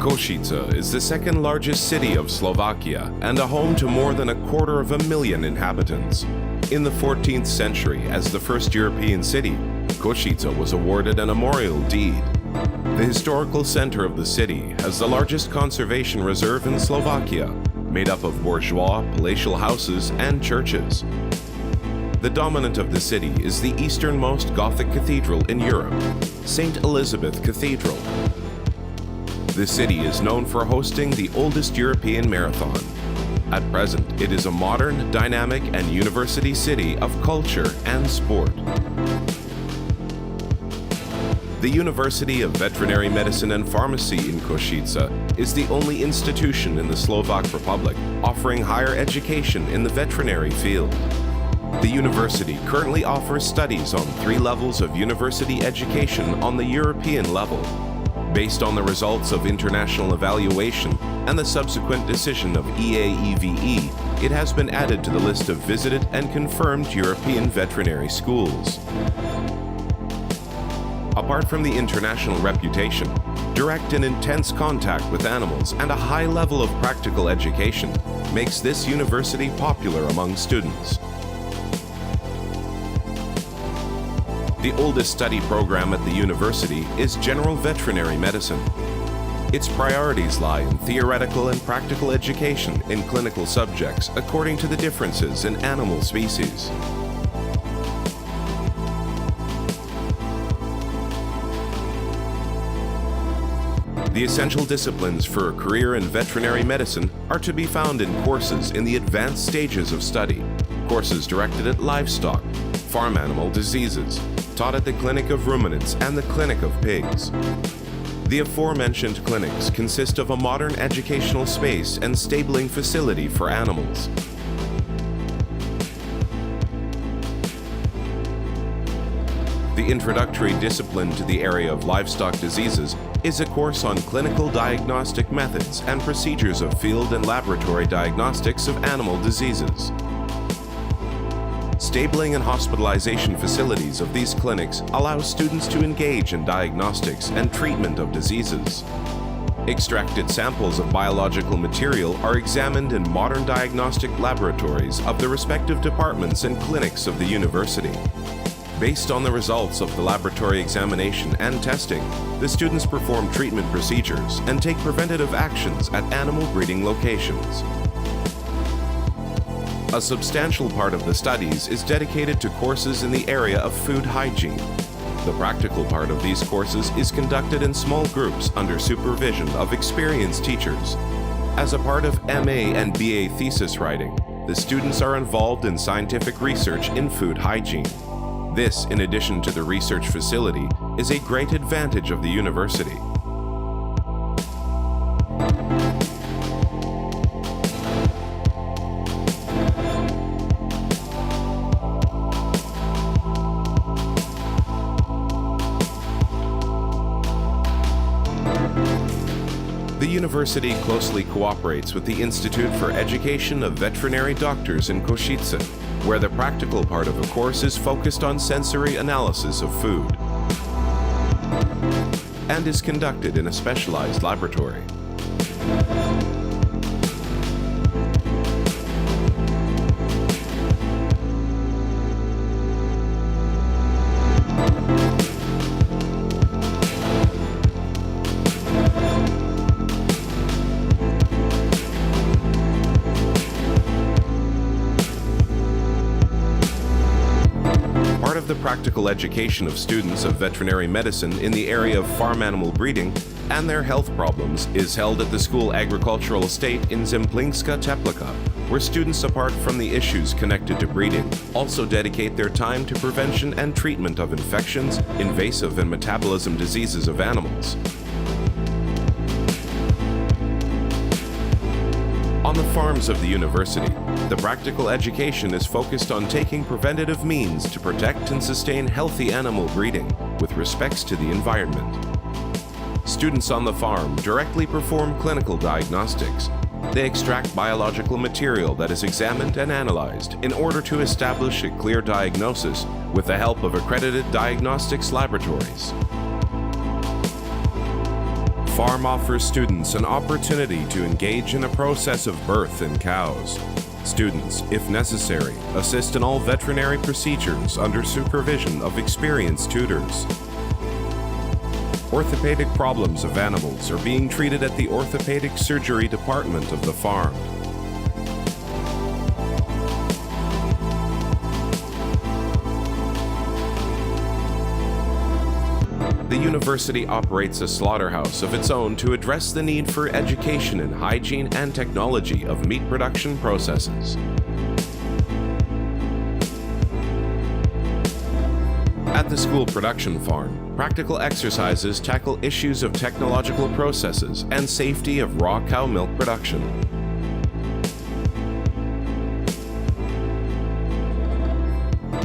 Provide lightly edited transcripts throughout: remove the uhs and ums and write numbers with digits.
Košice is the second largest city of Slovakia and a home to more than 250,000 inhabitants. In the 14th century, as the first European city, Košice was awarded a memorial deed. The historical center of the city has the largest conservation reserve in Slovakia, made up of bourgeois, palatial houses, and churches. The dominant of the city is the easternmost Gothic cathedral in Europe, St. Elizabeth Cathedral. The city is known for hosting the oldest European marathon. At present, it is a modern, dynamic, and university city of culture and sport. The University of Veterinary Medicine and Pharmacy in Košice is the only institution in the Slovak Republic offering higher education in the veterinary field. The university currently offers studies on 3 levels of university education on the European level. Based on the results of international evaluation and the subsequent decision of EAEVE, it has been added to the list of visited and confirmed European veterinary schools. Apart from the international reputation, direct and intense contact with animals and a high level of practical education makes this university popular among students. The oldest study program at the university is General Veterinary Medicine. Its priorities lie in theoretical and practical education in clinical subjects according to the differences in animal species. The essential disciplines for a career in veterinary medicine are to be found in courses in the advanced stages of study, courses directed at livestock, farm animal diseases, taught at the Clinic of Ruminants and the Clinic of Pigs. The aforementioned clinics consist of a modern educational space and stabling facility for animals. The introductory discipline to the area of livestock diseases is a course on clinical diagnostic methods and procedures of field and laboratory diagnostics of animal diseases. Stabling and hospitalization facilities of these clinics allow students to engage in diagnostics and treatment of diseases. Extracted samples of biological material are examined in modern diagnostic laboratories of the respective departments and clinics of the university. Based on the results of the laboratory examination and testing, the students perform treatment procedures and take preventative actions at animal breeding locations. A substantial part of the studies is dedicated to courses in the area of food hygiene. The practical part of these courses is conducted in small groups under supervision of experienced teachers. As a part of MA and BA thesis writing, the students are involved in scientific research in food hygiene. This, in addition to the research facility, is a great advantage of the university. The university closely cooperates with the Institute for Education of Veterinary Doctors in Košice, where the practical part of the course is focused on sensory analysis of food and is conducted in a specialized laboratory. Part of the practical education of students of veterinary medicine in the area of farm animal breeding and their health problems is held at the school agricultural estate in Zemplínska Teplika, where students, apart from the issues connected to breeding, also dedicate their time to prevention and treatment of infections, invasive and metabolism diseases of animals. On the farms of the university, the practical education is focused on taking preventative means to protect and sustain healthy animal breeding with respects to the environment. Students on the farm directly perform clinical diagnostics. They extract biological material that is examined and analyzed in order to establish a clear diagnosis with the help of accredited diagnostics laboratories. farm offers students an opportunity to engage in the process of birth in cows. Students, if necessary, assist in all veterinary procedures under supervision of experienced tutors. Orthopedic problems of animals are being treated at the orthopedic surgery department of the farm. The university operates a slaughterhouse of its own to address the need for education in hygiene and technology of meat production processes. At the school production farm, practical exercises tackle issues of technological processes and safety of raw cow milk production.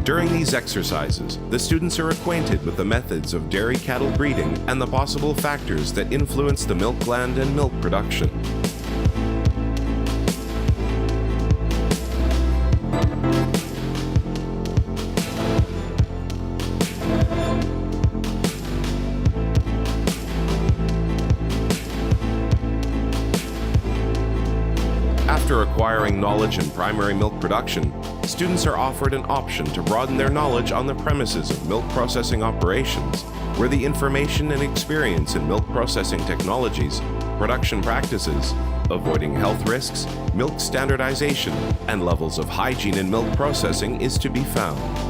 During these exercises, the students are acquainted with the methods of dairy cattle breeding and the possible factors that influence the milk gland and milk production. After acquiring knowledge in primary milk production, students are offered an option to broaden their knowledge on the premises of milk processing operations, where the information and experience in milk processing technologies, production practices, avoiding health risks, milk standardization, and levels of hygiene in milk processing is to be found.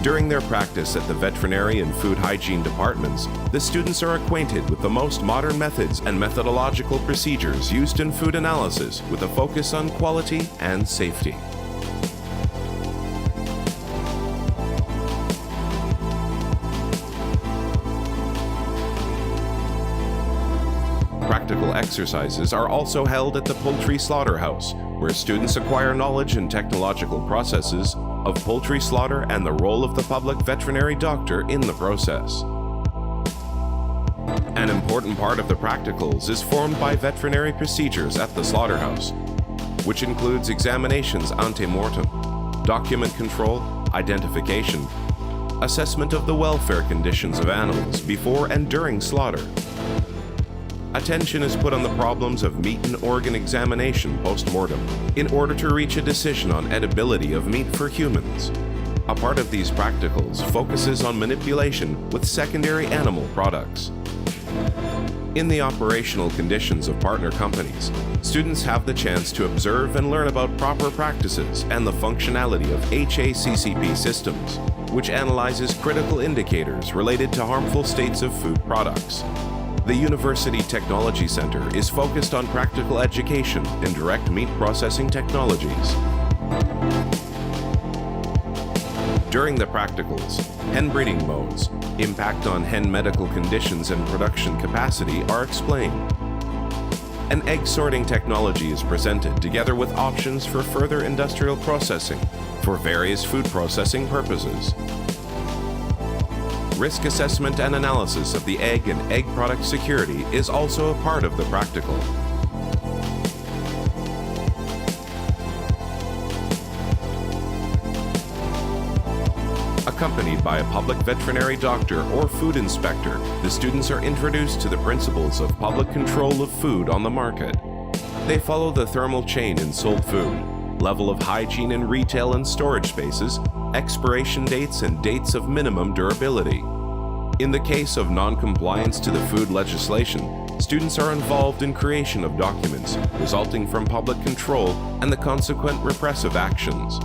During their practice at the veterinary and food hygiene departments, the students are acquainted with the most modern methods and methodological procedures used in food analysis with a focus on quality and safety. Practical exercises are also held at the poultry slaughterhouse, where students acquire knowledge in technological processes of poultry slaughter and the role of the public veterinary doctor in the process. An important part of the practicals is formed by veterinary procedures at the slaughterhouse, which includes examinations ante mortem, document control, identification, assessment of the welfare conditions of animals before and during slaughter. Attention is put on the problems of meat and organ examination post-mortem in order to reach a decision on edibility of meat for humans. A part of these practicals focuses on manipulation with secondary animal products. In the operational conditions of partner companies, students have the chance to observe and learn about proper practices and the functionality of HACCP systems, which analyzes critical indicators related to harmful states of food products. The University Technology Center is focused on practical education in direct meat processing technologies. During the practicals, hen breeding modes, impact on hen medical conditions and production capacity are explained. An egg sorting technology is presented together with options for further industrial processing for various food processing purposes. Risk assessment and analysis of the egg and egg product security is also a part of the practical. Accompanied by a public veterinary doctor or food inspector, the students are introduced to the principles of public control of food on the market. They follow the thermal chain in sold food, level of hygiene in retail and storage spaces, expiration dates and dates of minimum durability. In the case of non-compliance to the food legislation, students are involved in creation of documents resulting from public control and the consequent repressive actions.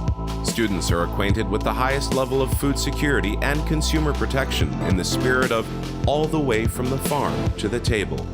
Students are acquainted with the highest level of food security and consumer protection in the spirit of all the way from the farm to the table.